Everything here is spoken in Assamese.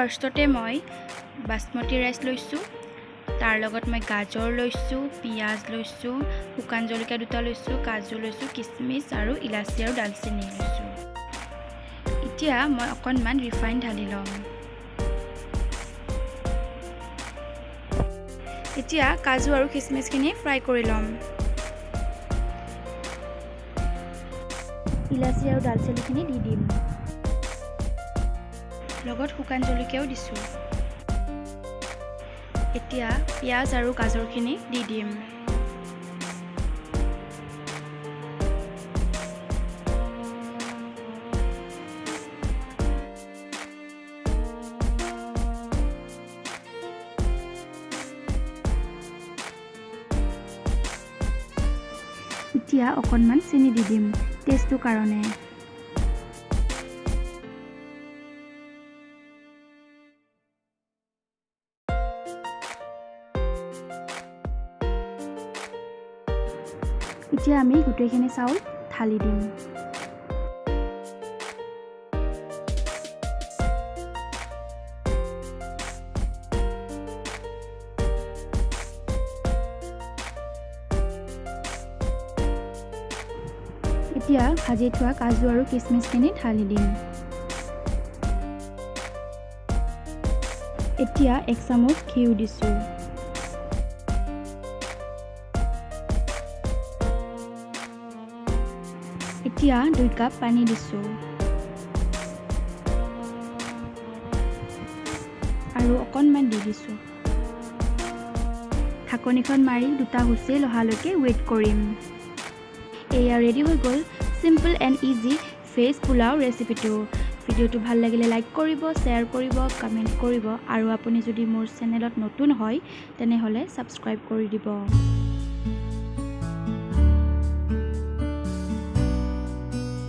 ফাৰ্ষ্টতে মই বাসমতি ৰাইচ লৈছোঁ তাৰ লগত মই গাজৰ লৈছোঁ পিয়াজ লৈছোঁ শুকান জলকীয়া দুটা লৈছোঁ কাজু লৈছোঁ কিচমিচ আৰু ইলাচি আৰু দালচেনি লৈছোঁ এতিয়া মই অকণমান ৰিফাইন ঢালি ল'ম এতিয়া কাজু আৰু কিচমিচখিনি ফ্ৰাই কৰি ল'ম ইলাচি আৰু দালচেনিখিনি দি দিম লগত শুকান জলকীয়াও দিছোঁ এতিয়া পিয়াজ আৰু গাজৰখিনি দি দিম এতিয়া অকণমান চেনি দি দিম টেষ্টটোৰ কাৰণে এতিয়া আমি গোটেইখিনি চাউল ঢালি দিম এতিয়া ভাজি থোৱা কাজু আৰু কিচমিচখিনি ঢালি দিম এতিয়া 1 চামুচ ঘিউ দিছোঁ এতিয়া 2 কাপ পানী দিছোঁ আৰু অকণমান দি দিছোঁ ঢাকনিখন মাৰি 2টা হুইচেল অহালৈকে ৱেইট কৰিম এয়া ৰেডি হৈ গ'ল simple and easy veg pulao ৰেচিপিটো ভিডিঅ'টো ভাল লাগিলে লাইক কৰিব শ্বেয়াৰ কৰিব কমেণ্ট কৰিব আৰু আপুনি যদি মোৰ চেনেলত নতুন হয় তেনেহ'লে ছাবস্ক্ৰাইব কৰি দিব